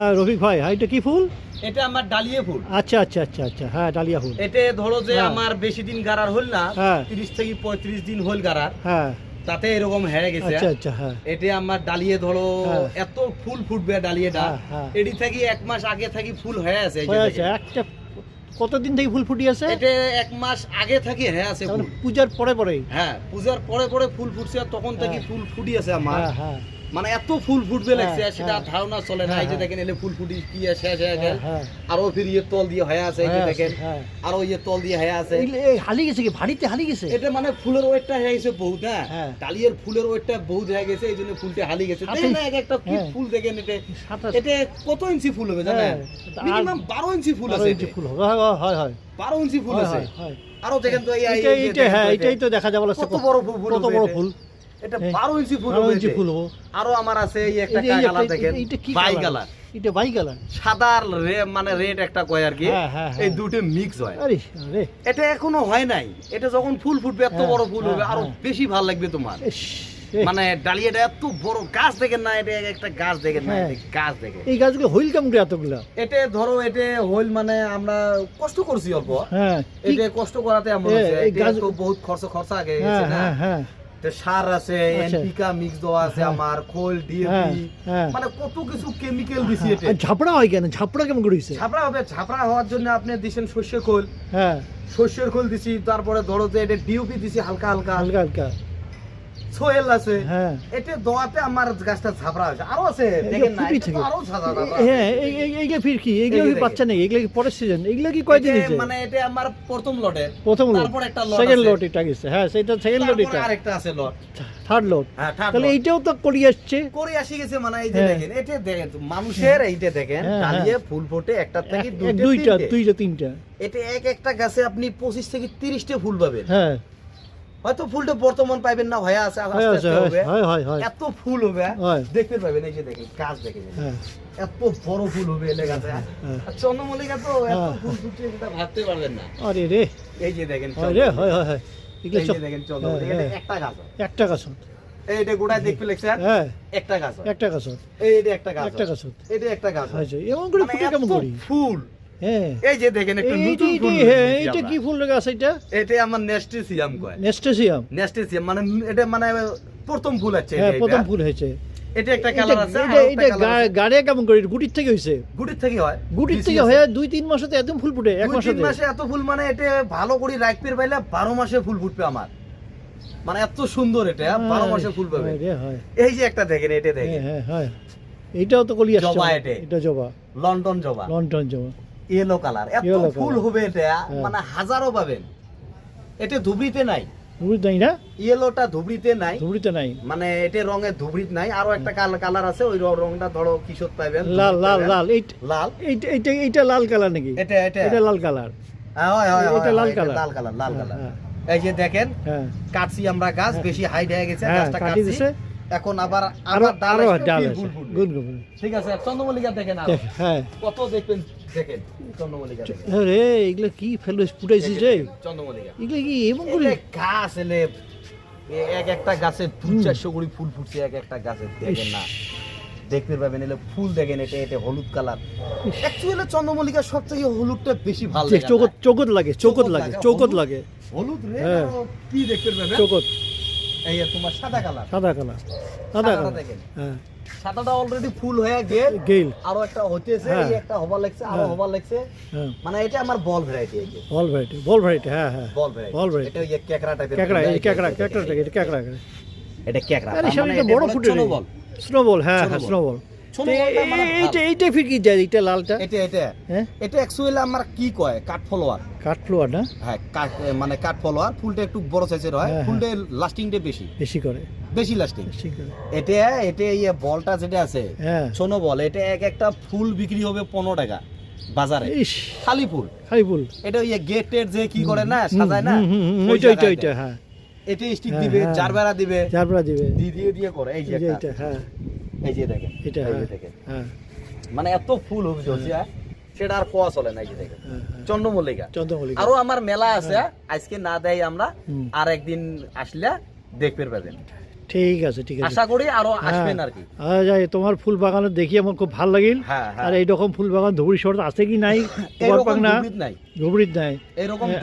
রফিক ভাই, হ্যাঁ, এটা কি ফুল? এটা আমার ডালিয়া ফুল। আচ্ছা আচ্ছা আচ্ছা আচ্ছা, হ্যাঁ, ডালিয়া ফুল। এটা ধরো যে হ্যাঁ। আমার বেশি দিন গাড়ার হল না, হ্যাঁ। 30 থেকে 35 দিন হল গাড়ার, হ্যাঁ, তাতে এরকম হয়ে গেছে। আচ্ছা আচ্ছা, হ্যাঁ, এটা আমার ডালিয়ে ধরো হ্যাঁ। এত ফুল ফুটবে ডালিয়েটা, হ্যাঁ, হ্যাঁ। এডি থেকে 1 মাস আগে থেকে ফুল হয়ে আছে। এই যে হয়ে আছে দেখেন। একটা। কতদিন থেকে ফুল ফুটি আছে? এটা 1 মাস আগে থেকে হয়ে আছে ফুল। পূজার পরে পরেই? হ্যাঁ, পূজার পরে পরে ফুল ফুটছে, আর তখন থেকে হ্যাঁ। ফুল ফুটি আছে আমার। হ্যাঁ, হ্যাঁ, মানে এত ফুল ফুটবে লাগছে, হ্যাঁ, সেটা হ্যাঁ। ধারণা চলে না। হ্যাঁ, এই যে হ্যাঁ। দেখেন, এলে ফুল ফুটি কি শেষ হয়ে গেল, হ্যাঁ। আরো ফির ইয়ে তল দিয়ে হয়ে আছে। এই যে হয়ে আছে, দেখেন, হ্যাঁ। আরো ইয়ে তল দিয়ে হয়ে আছে। এই হালি গেছে কি? ভারীতে হালি গেছে? এটা মানে ফুলের ওয়েটটা হয়ে গেছে বহুত। হ্যাঁ, হ্যাঁ। ডালিয়ার ফুলের ওয়েটটা বহুত হয়ে গেছে, এই জন্য ফুলটা হালি গেছে। দেখেন না, এক একটা কি হ্যাঁ। ফুল দেখেন। এটা 27 এটা কত ইঞ্চি ফুল হবে জানেন? হ্যাঁ। মিনিমাম 12 ইঞ্চি ফুল আছে। 12 ইঞ্চি ফুল হবে। হয় হয় হয় 12 ইঞ্চি ফুল হয়, আছে। হয়, হয়। আরো দেখেন তো, এইটা হ্যাঁ, এটাই তো দেখা যাবে কত বড় ফুল, কত বড় ফুল। এটা হ্যাঁ। 12 ইঞ্চি ফুল 12 হবে। ইঞ্চি ফুল হবে। আরো আমার আছে এই একটা এই কালার দেখেন, এইটা কি বাই কালার? কালার, এটা বাই কালার। সাদা আর মানে রেড একটা কয় আর কি। হ্যাঁ, হ্যাঁ, হ্যাঁ। এই দুটো মিক্স হয়। আরে আরে, এটা এখনো হয় নাই। এটা যখন ফুল ফুটবে, এত হ্যাঁ, বড় ফুল হবে, হ্যাঁ, আরো হ্যাঁ। বেশি ভালো লাগবে তোমার। ইস, মানে ডালিয়াটা এত বড় গাছ দেখেন না, এটা একটা গাছ দেখেন না, হ্যাঁ। এটা গাছ দেখেন। এই গাছগুলো হইল কেমন করে এতগুলা? এটা ধরো, এটা হইল মানে আমরা কষ্ট করছি অল্প। হ্যাঁ, এটা কষ্ট করাতে এমন হয়েছে। এই এটা গাছ- তো বহুত খরচা আগে হ্যাঁ, গেছে না। হ্যাঁ, হ্যাঁ, তো সার আছে, আচ্ছা। এনপিকা মিক্স দেওয়া আছে, হ্যাঁ। আমার খোল, হ্যাঁ, ডিএপি, হ্যাঁ। মানে কত কিছু কেমিক্যাল দিছি এতে। আর ঝাপড়া হয় কেন? ঝাপড়া কেমন করে হইছে? ঝাপড়া হবে, ঝাপড়া হওয়ার জন্য আপনি দিছেন সর্ষের খোল, হ্যাঁ, সর্ষের খোল দিছি, তারপরে ধরো যে এটা ডিওপি দিছি হালকা হালকা, হালকা হালকা। সোয়েল আছে। হ্যাঁ, এটা দোয়াতে আমার গাছটা ঝাপড়া হয়েছে। আরো আছে দেখেন না, ফুটি এটা তো থেকে। আরো ঝাপড়া ঝাপড়া। হ্যাঁ, এইগুলো ফির কি? এইগুলো এই যে কি বাচ্চা নেই? এগুলো কি পরের সিজন? এগুলো কি কয়দিন এটা হয়েছে? মানে এটা আমার প্রথম লটের, প্রথম লট, তারপর একটা লট সেকেন্ড আছে। লট এটা গেছে। হ্যাঁ, সেটা সেকেন্ড লট, তারপর এটা আরেকটা আছে লট। থার্ড লট। হ্যাঁ, থার্ড তাহলে লট। এইটাও তো করি আসছে। করে আসি গেছে মানে। এই যে হ্যাঁ। দেখেন, এটা দেখেন তো, মানুষের এইটা দেখেন, হ্যাঁ, ডালিয়ে ফুল ফোটে একটা থেকে দুইটা তিনটে। দুইটা তিনটা। এটা একটা গাছে আপনি 25 থেকে 30টা ফুল পাবেন। হ্যাঁ, হয়তো ফুলটা বর্তমান পাইবেন না, হয়ে আছে, আস্তে হয় আস্তে আছে, হবে। হয় হয় হয়। এত ফুল হবে, হয়। দেখতে পাবেন। এই যে দেখেন, গাছ দেখেন, হ্যাঁ, এত বড় ফুল হবে এলে গাছে। হ্যাঁ। আর চন্দ্রমল্লিকা তো এত হ্যাঁ। ফুল ফুটছে, সেটা ভাবতে পারবেন না। আরে রে, এই যে দেখেন হয় রে, হয় হয় হয়। এগুলো এই সব যে দেখেন চন্দ্রমল্লিকা, হ্যাঁ, এটা একটা গাছ হয়। একটা গাছ। এইটা গোটায় দেখতে লেগছেন, হ্যাঁ, একটা গাছ হয়। একটা গাছ। এইটা একটা গাছ একটা হয়। গাছ। এটা একটা গাছ হয়। হয়েছে এমন করে মানে ফুটে কেমন এত করি? ফুল। হ্যাঁ, এই যে দেখেন, একটা নতুন ফুল হ্যাঁ, দেখছি এইটা আমরা। কি ফুল গাছ? এটা এটা আমার নেস্টেসিয়াম কয়। নেস্টেসিয়াম। নেস্টেসিয়াম মানে এটা মানে প্রথম ফুল আছে। হ্যাঁ, এটা। প্রথম ফুল হয়েছে। এটা একটা কালার আছে, এটা আরো একটা এটা কালার আছে। গাড়ে কেমন করে? গুটির থেকে হয়েছে? গুটির থেকে হয়। গুটির বেশি থেকে আছে। হয়ে 2-3 মাসে একদম ফুল ফুটে? এক 2-3 মাসে? মাসে এত ফুল, মানে এটা ভালো করে রাখতে পারলে 12 মাসে ফুল ফুটবে আমার। মানে এত সুন্দর, এটা 12 মাসে ফুল পাবে। হয়। এই যে একটা দেখেন, এটা হ্যাঁ, দেখেন, হ্যাঁ, হয়। এইটাও তো কলি আসছে। জবা এটা। এটা জবা, লন্ডন জবা, লন্ডন জবা। Yellow colour. এত Yellow ফুল color। হবে এটা, হ্যাঁ। মানে হাজারো পাবেন। এটা ধুবড়িতে নাই, ধুবড়ি নাই না? ইয়েলোটা ধুবড়িতে নাই, ধুবড়িতে নাই। মানে এটা রঙের ধুবড়িত নাই। আরো একটা কালার আছে, ওই রংটা ধরো কিশোর পাইবেন, লাল ধুবড়িত লাল পাইবেন। লাল। লাল। এইটা লাল কালার নাকি? এটা এটা লাল কালার। হ্যাঁ, হয়, হয়, এটা হয়, লাল এটা কালার। লাল কালার, লাল কালার। হ্যাঁ, এই যে দেখেন, হ্যাঁ, কাটছি আমরা গাছ, হ্যাঁ। বেশি হাইট হয়ে গেছে, হ্যাঁ, গাছটা কাটি কাটছি। দিছে। এখন আবার আরো ডাল আরো আসবে, ডাল ফির আছে। ফুল ফুটবে। Good good. ঠিক আছে, চন্দ্রমল্লিকা দেখেন আরো। হ্যাঁ, কত দেখবেন, দেখেন চন্দ্রমল্লিকা দেখেন। রে, এগুলো কি ফেলো ফুটাইছিস রে? চন্দ্রমল্লিকা এগুলো কি এমন করে? এই যে গাছ এলে এক একটা গাছে 200-400 করে ফুল ফুটছে, এক একটা গাছে দেখেন না, দেখতে পাবেন। এলে ফুল দেখেন, এটা হলুদ কালার। অ্যাকচুয়ালি চন্দ্রমল্লিকা সবথেকে হলুদটা বেশি ভালো লাগে। চৌকত লাগে, চৌকত লাগে, চৌকত লাগে। হলুদ রে, হ্যাঁ। কি দেখতে পাবেন? চৌকত, এই যে তোমার সাদা কালার, সাদা কালার, সাদা সাদাটা কালার। দেখেন। হ্যাঁ, সাদাটা অলরেডি ফুল হয়ে গেল, গেল। আরো একটা হতেছে, হ্যাঁ। এই একটা হবার লাগছে, আরো হ্যাঁ। হবার লাগছে। হ্যাঁ, মানে এটা আমার বল ভ্যারাইটি। এই যে বল ভ্যারাইটি, বল ভ্যারাইটি। হ্যাঁ, হ্যাঁ, বল ভ্যারাইটি, বল ভ্যারাইটি। এটা ওই যে কেকড়া টাইপের। ক্যাকড়া, এই ক্যাকড়া, ক্যাকড়া থেকে এটা ক্যাকড়া। এটা কেকড়া, আরে তার সামনে মানে তো এটা বড় বলে ফুটে ছোট বল। স্নোবল। হ্যাঁ, হ্যাঁ, ছোট স্নোবল। ছোট বলটা মানে ভালো। এইটা ফির কি যায়? এটা লালটা? এটা হ্যাঁ, এটা অ্যাকচুয়ালি আমার কি কয়, কাঠ ফলোয়ার। কাঠফ্লোয়ার না? হ্যাঁ, মানে কাঠ ফলোয়ার। ফুলটা একটু বড় সাইজের হয়, হ্যাঁ, ফুলটা লাস্টিংটা বেশি বেশি করে, বেশি লাস্টিং। বেশি করে। এটা এই বলটা যেটা আছে, হ্যাঁ, ছোনো বল, এটা একটা ফুল বিক্রি হবে 15 টাকা বাজারে, ইস, খালি ফুল। খালি ফুল। এটা ওই গেটের যে কি করে না, সাজায় না, ওই ওইটা ওইটা জায়গায় ওইটা। হ্যাঁ, এটা স্টিক হ্যাঁ, দিবে, হ্যাঁ। জারবেরা দিবে, যারপরে দিবে। দিয়ে করে। এই যে এই যে একটা, এটা। হ্যাঁ, এই যে দেখেন, এটা। এই যে হ্যাঁ, দেখেন, হ্যাঁ, মানে এত ফুল হবে জলসি, সেটা আর কোয়া চলে না। এই যে দেখেন হ্যাঁ, হ্যাঁ। চন্দ্রমল্লিকা। চন্দ্রমল্লিকা। আরো আমার মেলা আছে, আজকে না দেয় আমরা, হুম। আর একদিন আসলে দেখতে পাবেন। ঠিক আছে ঠিক আছে আশা করি আরো হ্যাঁ। আসবেন আর কি। যাই তোমার ফুল বাগানে দেখি আমার খুব ভালো লাগিল হ্যাঁ হ্যাঁ আর এইরকম ফুল বাগান ধুবড়ি শহর আছে কি নাই এরকম না ধুবড়িত নাই, ধুবড়ির নাই এরকম হ্যাঁ,